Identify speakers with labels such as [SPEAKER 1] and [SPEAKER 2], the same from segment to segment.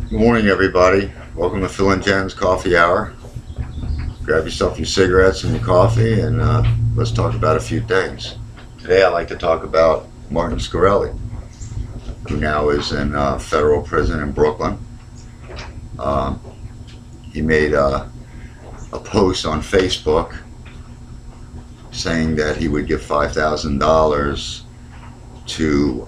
[SPEAKER 1] Good morning, everybody. Welcome to Phil and Jen's Coffee Hour. Grab yourself your cigarettes and your coffee, and let's talk about a few things. Today, I'd like to talk about Martin Shkreli, who now is in federal prison in Brooklyn. He made a post on Facebook saying that he would give $5,000 to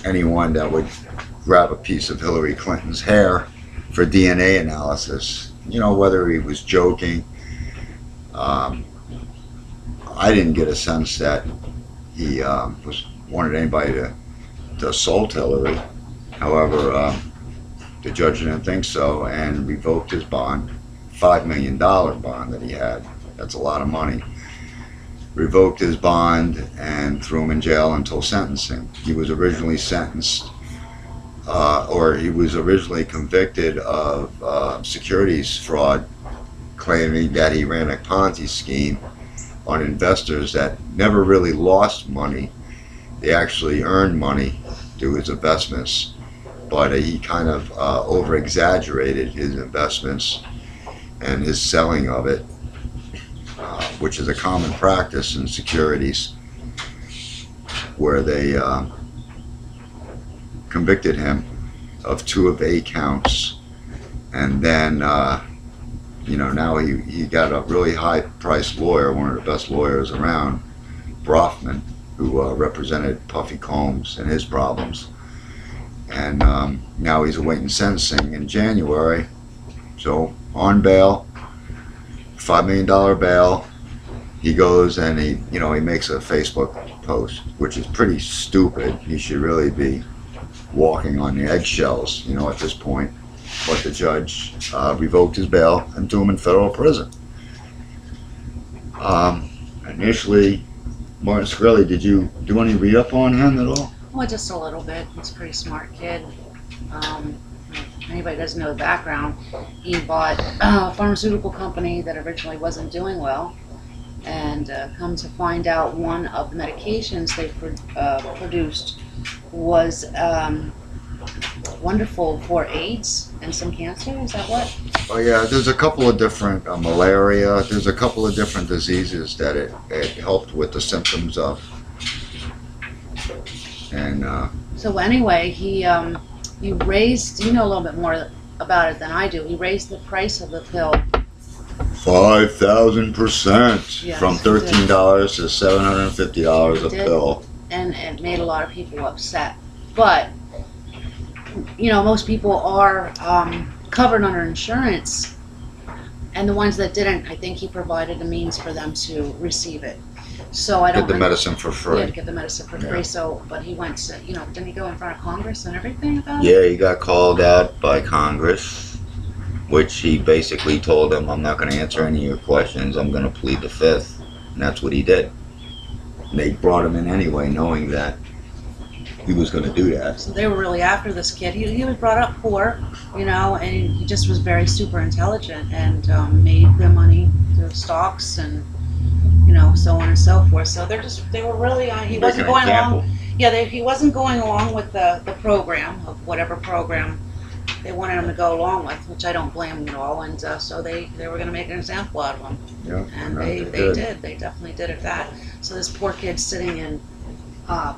[SPEAKER 1] anyone that would grab a piece of Hillary Clinton's hair for DNA analysis. You know, whether he was joking. I didn't get a sense that he wanted anybody to assault Hillary. However, the judge didn't think so and revoked his bond, $5 million bond that he had. That's a lot of money. Revoked his bond and threw him in jail until sentencing. He was originally sentenced he was originally convicted of securities fraud, claiming that he ran a Ponzi scheme on investors that never really lost money. They actually earned money through his investments, but he kind of over-exaggerated his investments and his selling of it, which is a common practice in securities, where they convicted him of 2 of 8 counts, and then now he got a really high-priced lawyer, one of the best lawyers around, Brofman, who represented Puffy Combs and his problems, and now he's awaiting sentencing in January. So on bail, $5 million bail, he goes and he makes a Facebook post, which is pretty stupid. He should really be walking on the eggshells, at this point. But the judge revoked his bail and threw him in federal prison. Initially, Martin Shkreli, did you do any read-up on him at all?
[SPEAKER 2] Well, just a little bit. He's a pretty smart kid. If anybody doesn't know the background, he bought a pharmaceutical company that originally wasn't doing well, and come to find out, one of the medications they produced was wonderful for AIDS and some cancer. Is that what?
[SPEAKER 1] Oh yeah, there's a couple of different malaria. There's a couple of different diseases that it helped with the symptoms of. And
[SPEAKER 2] so anyway, he raised. You know a little bit more about it than I do. He raised the price of the pill
[SPEAKER 1] 5,000%,
[SPEAKER 2] yes,
[SPEAKER 1] from $13 to $750 a pill.
[SPEAKER 2] And it made a lot of people upset. But most people are covered under insurance, and the ones that didn't, I think he provided a means for them to receive it. So I don't
[SPEAKER 1] get the medicine for free.
[SPEAKER 2] Yeah, get the medicine for free. So, but he went to, didn't he go in front of Congress and everything about it?
[SPEAKER 1] Yeah, he got called out by Congress, which he basically told them, I'm not going to answer any of your questions, I'm going to plead the fifth. And that's what he did. And they brought him in anyway, knowing that he was going to do that.
[SPEAKER 2] So they were really after this kid. He was brought up poor, and he just was very super intelligent and made their money through stocks and, so on and so forth. So they were really, he wasn't going along. Yeah, he wasn't going along with the program, of whatever program they wanted him to go along with, which I don't blame them at all. And so they were going to make an example out of him.
[SPEAKER 1] Yeah,
[SPEAKER 2] and they did. They definitely did at that. So this poor kid's sitting in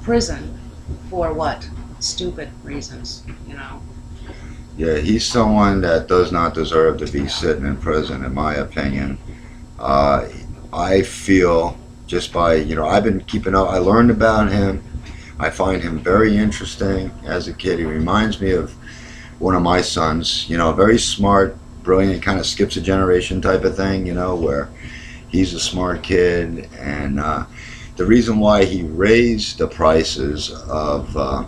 [SPEAKER 2] prison for what? Stupid reasons,
[SPEAKER 1] Yeah, he's someone that does not deserve to be sitting in prison, in my opinion. I feel just by, I've been keeping up, I learned about him. I find him very interesting as a kid. He reminds me of one of my sons, very smart, brilliant, kind of skips a generation type of thing, where he's a smart kid. And the reason why he raised the prices of, the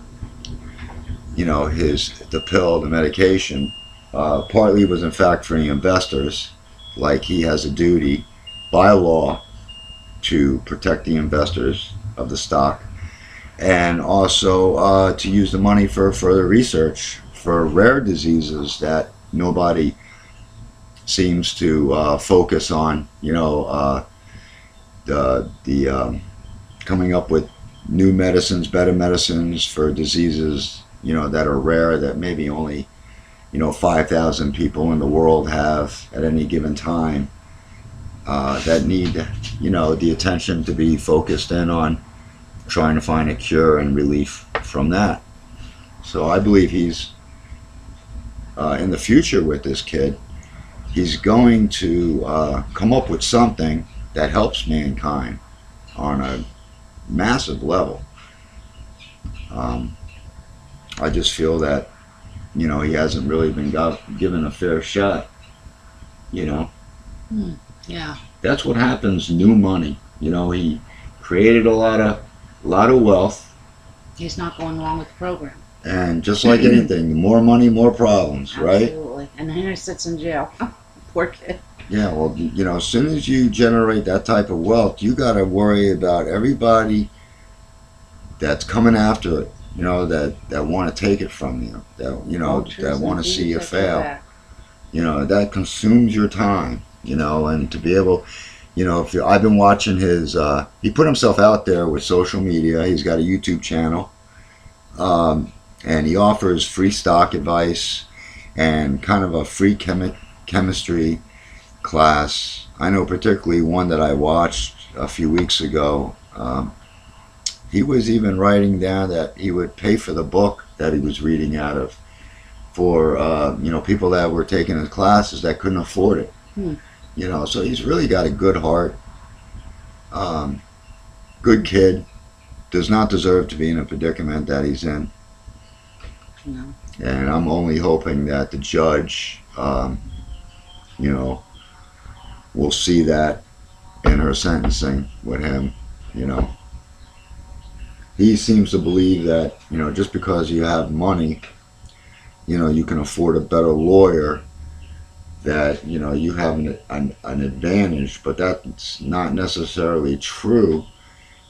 [SPEAKER 1] pill, the medication, partly was in fact for the investors, like he has a duty by law to protect the investors of the stock, and also to use the money for further research for rare diseases that nobody seems to focus on. Coming up with new medicines, better medicines for diseases, that are rare, that maybe only 5,000 people in the world have at any given time that need, the attention to be focused in on trying to find a cure and relief from that. So I believe he's, in the future with this kid, he's going to come up with something that helps mankind on a massive level. I just feel that, he hasn't really been given a fair shot,
[SPEAKER 2] Yeah.
[SPEAKER 1] That's what happens, new money. He created a lot of wealth.
[SPEAKER 2] He's not going along with the program.
[SPEAKER 1] And just like anything, more money, more problems, right?
[SPEAKER 2] Absolutely. And Henry sits in jail. Poor kid.
[SPEAKER 1] Yeah, well, as soon as you generate that type of wealth, you got to worry about everybody that's coming after it, that want to take it from you, that want to see you fail. That consumes your time, and to be able, I've been watching his, he put himself out there with social media. He's got a YouTube channel, and he offers free stock advice and kind of a free chemistry class. I know particularly one that I watched a few weeks ago. He was even writing down that he would pay for the book that he was reading out of for people that were taking his classes that couldn't afford it. So he's really got a good heart. Good kid. Does not deserve to be in a predicament that he's in.
[SPEAKER 2] No.
[SPEAKER 1] And I'm only hoping that the judge, will see that in her sentencing with him. He seems to believe that, just because you have money, you can afford a better lawyer, that, you have an advantage, but that's not necessarily true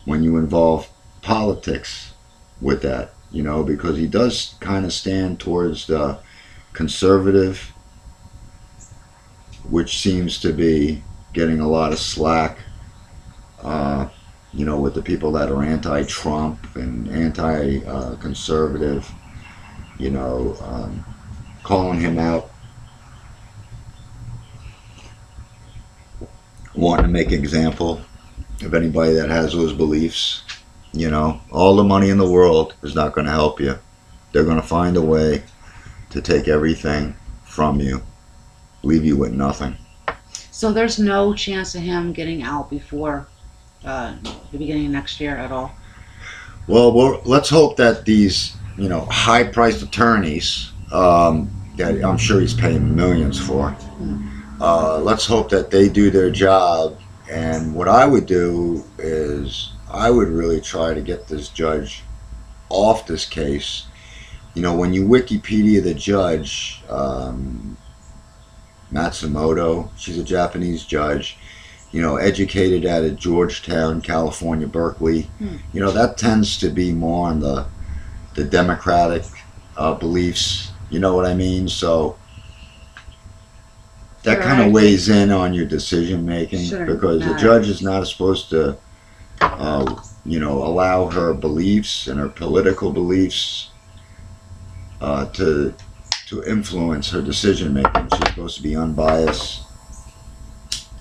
[SPEAKER 1] when you involve politics with that, because he does kind of stand towards the conservative, which seems to be getting a lot of slack, with the people that are anti-Trump and anti-conservative, calling him out, wanting to make an example of anybody that has those beliefs. All the money in the world is not going to help you. They're going to find a way to take everything from you, leave you with nothing.
[SPEAKER 2] So there's no chance of him getting out before the beginning of next year at all?
[SPEAKER 1] Well, let's hope that these, high-priced attorneys, that I'm sure he's paying millions for, let's hope that they do their job. And what I would do is I would really try to get this judge off this case. When you Wikipedia the judge, Matsumoto, she's a Japanese judge, educated at a Georgetown, California, Berkeley. That tends to be more on the democratic beliefs, you know what I mean? So that kind of weighs in on your decision making, because the judge is not supposed to, allow her beliefs and her political beliefs to influence her decision making. She's supposed to be unbiased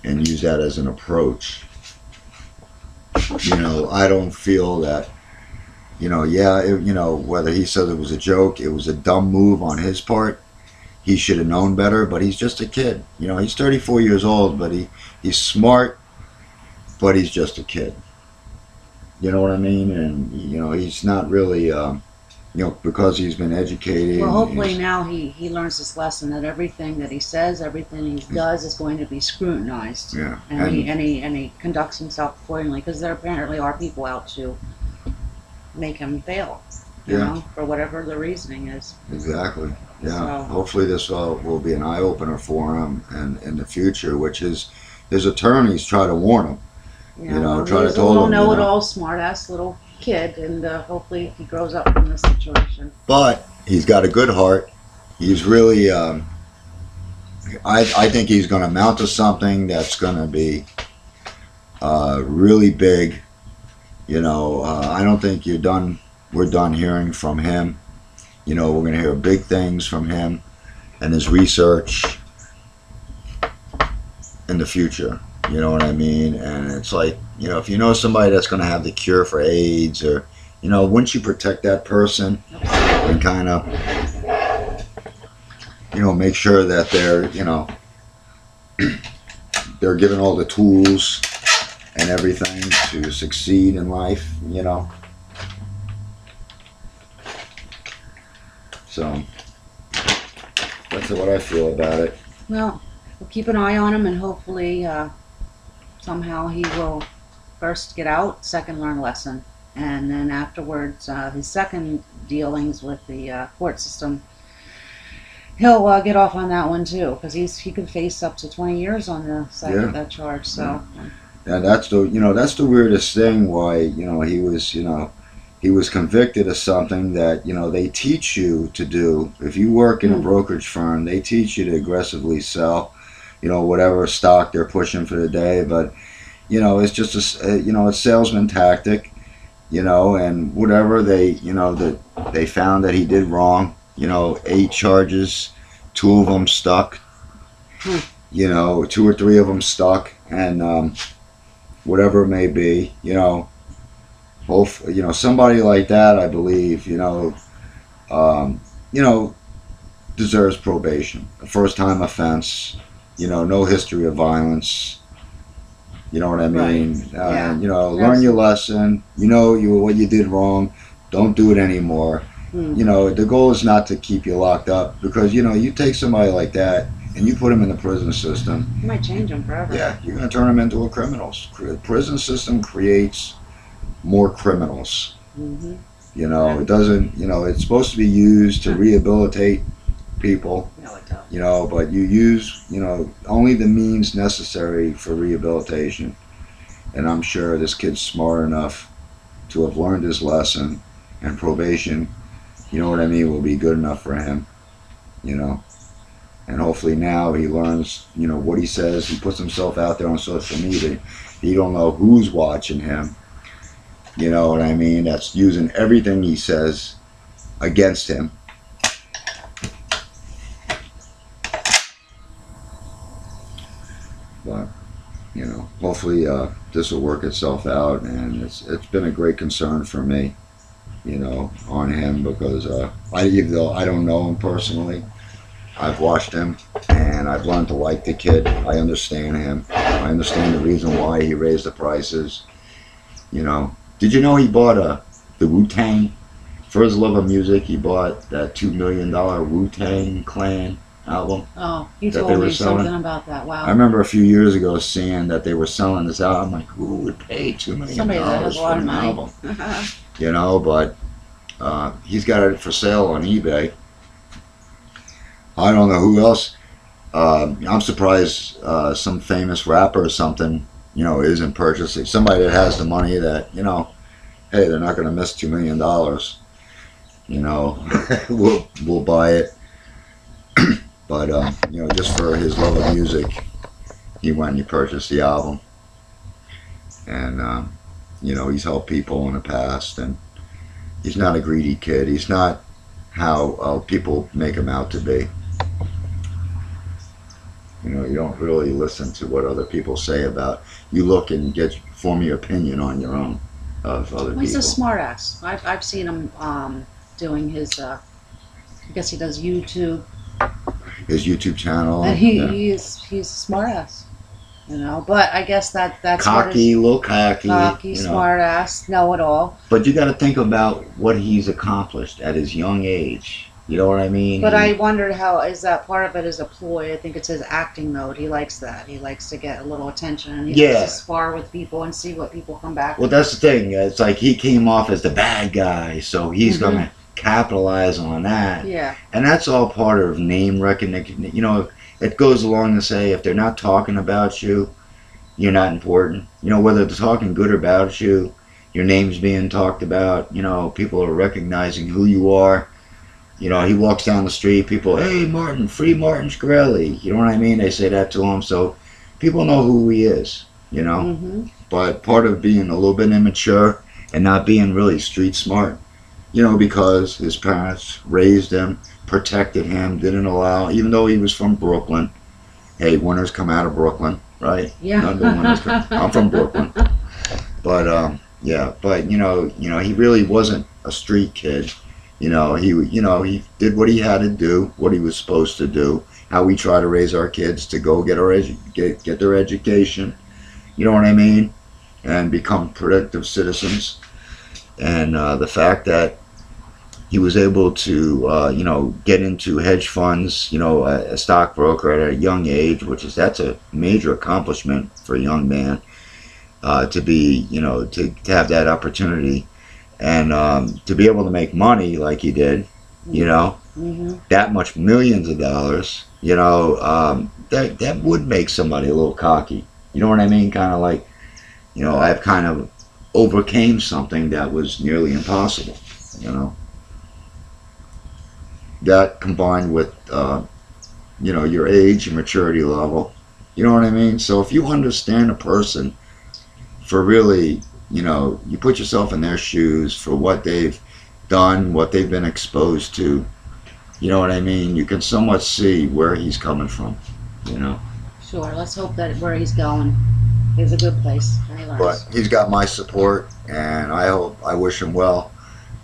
[SPEAKER 1] and use that as an approach. I don't feel that, whether he said it was a joke, it was a dumb move on his part. He should have known better, but he's just a kid. He's 34 years old, but he's smart, but he's just a kid. You know what I mean? And, he's not really, because he's been educated.
[SPEAKER 2] Well, hopefully now he learns this lesson, that everything that he says, everything he does is going to be scrutinized.
[SPEAKER 1] Yeah.
[SPEAKER 2] And he conducts himself accordingly, because there apparently are people out to make him fail, for whatever the reasoning is.
[SPEAKER 1] Exactly. Yeah.
[SPEAKER 2] So,
[SPEAKER 1] hopefully this will be an eye-opener for him and in the future, which his attorneys try to warn him. Try to tell him. He's a
[SPEAKER 2] little know-it-all, smart-ass little kid, and hopefully he grows up from this situation.
[SPEAKER 1] But he's got a good heart. He's really, I think he's going to mount to something that's going to be really big. I don't think we're done hearing from him. We're going to hear big things from him. and his research in the future. You know what I mean? And it's like, you know, if you know somebody that's going to have the cure for AIDS, or, you know, wouldn't you protect that person and kind of, you know, make sure that they're, you know, they're given all the tools and everything to succeed in life, you know? So that's what I feel about it.
[SPEAKER 2] Well, we'll keep an eye on him, and hopefully somehow he will first get out, second learn a lesson, and then afterwards his second dealings with the court system, he'll get off on that one too, because he could face up to 20 years on the second that charge. So
[SPEAKER 1] and that's the, you know, that's the weirdest thing, why, you know, he was, you know, he was convicted of something that, you know, they teach you to do. If you work in a brokerage firm, they teach you to aggressively sell, you know, whatever stock they're pushing for the day. But, you know, it's just a, you know, a salesman tactic, you know, and whatever they, you know, that they found that he did wrong, you know, 8 charges, 2 of them stuck, you know, 2 or 3 of them stuck, and whatever it may be, you know, both, you know, somebody like that, I believe, you know, deserves probation. A first-time offense, you know, no history of violence. You know what I mean?
[SPEAKER 2] Yeah.
[SPEAKER 1] You know, learn your lesson. You know what you did wrong. Don't do it anymore. You know, the goal is not to keep you locked up, because, you know, you take somebody like that and you put them in the prison system.
[SPEAKER 2] You might change them forever.
[SPEAKER 1] Yeah, you're going to turn them into a criminal. The prison system creates more criminals. You know, it doesn't, you know, it's supposed to be used to rehabilitate people, you know, but you use, you know, only the means necessary for rehabilitation. And I'm sure this kid's smart enough to have learned his lesson, and probation, you know what I mean, will be good enough for him, you know. And hopefully now he learns, you know, what he says. He puts himself out there on social media. He don't know who's watching him. You know what I mean? That's using everything he says against him. But, you know, hopefully this will work itself out. And it's been a great concern for me, you know, on him, because even though I don't know him personally, I've watched him and I've learned to like the kid. I understand him. I understand the reason why he raised the prices, you know. Did you know he bought the Wu-Tang? For his love of music, he bought that $2 million Wu-Tang Clan album.
[SPEAKER 2] Oh, you told me something about that. Wow.
[SPEAKER 1] I remember a few years ago seeing that they were selling this album. I'm like, who would pay $2 million
[SPEAKER 2] Somebody that has a lot
[SPEAKER 1] for
[SPEAKER 2] of
[SPEAKER 1] an
[SPEAKER 2] money.
[SPEAKER 1] album? You know, but he's got it for sale on eBay. I don't know who else. I'm surprised some famous rapper or something, you know, isn't purchasing. Somebody that has the money that, you know, hey, they're not going to miss $2 million. You know, we'll buy it. But, you know, just for his love of music, he went and he purchased the album. And, you know, he's helped people in the past. And he's not a greedy kid. He's not how people make him out to be. You know, you don't really listen to what other people say about. You look and form your opinion on your own of other people.
[SPEAKER 2] He's a smart ass. I've seen him doing his. I guess he does YouTube.
[SPEAKER 1] His YouTube channel.
[SPEAKER 2] And he's a smart ass. You know, but I guess that's
[SPEAKER 1] cocky, little cocky,
[SPEAKER 2] smart ass, know it all.
[SPEAKER 1] But you got to think about what he's accomplished at his young age. You know what I mean?
[SPEAKER 2] But I wondered how, is that part of it is a ploy? I think it's his acting mode. He likes that. He likes to get a little attention, and he likes to spar with people and see what people come back with.
[SPEAKER 1] Well, that's the thing. It's like he came off as the bad guy, so he's going to capitalize on that.
[SPEAKER 2] Yeah.
[SPEAKER 1] And that's all part of name recognition. You know, it goes along to say, if they're not talking about you, you're not important. You know, whether they're talking good or about you, your name's being talked about. You know, people are recognizing who you are. You know, he walks down the street, people, hey, Martin, free Martin Shkreli. You know what I mean? They say that to him, so people know who he is, you know? But part of being a little bit immature and not being really street smart, you know, because his parents raised him, protected him, didn't allow, even though he was from Brooklyn. Hey, winners come out of Brooklyn, right?
[SPEAKER 2] Yeah.
[SPEAKER 1] None of the winners I'm from Brooklyn. But yeah, but he really wasn't a street kid. He did what he had to do, what he was supposed to do. How we try to raise our kids to go get get their education. You know what I mean? And become productive citizens. And the fact that he was able to, get into hedge funds, a stockbroker at a young age, that's a major accomplishment for a young man to be, to have that opportunity and to be able to make money like he did,
[SPEAKER 2] Mm-hmm.
[SPEAKER 1] that much millions of dollars, that would make somebody a little cocky. You know what I mean? Kind of like, I've kind of overcame something that was nearly impossible, That combined with, your age and maturity level, you know what I mean? So if you understand a person for really, you put yourself in their shoes for what they've done, what they've been exposed to, you know what I mean? You can somewhat see where he's coming from,
[SPEAKER 2] Sure. Let's hope that where he's going is a good place.
[SPEAKER 1] But he's got my support, and I wish him well,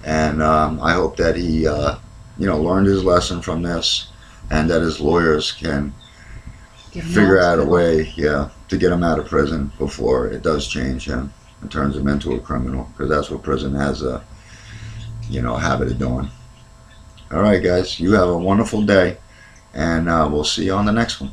[SPEAKER 1] and I hope that he, learned his lesson from this, and that his lawyers can figure out a way, to get him out of prison before it does change him and turns him into a criminal, because that's what prison has a, habit of doing. All right, guys, you have a wonderful day, and we'll see you on the next one.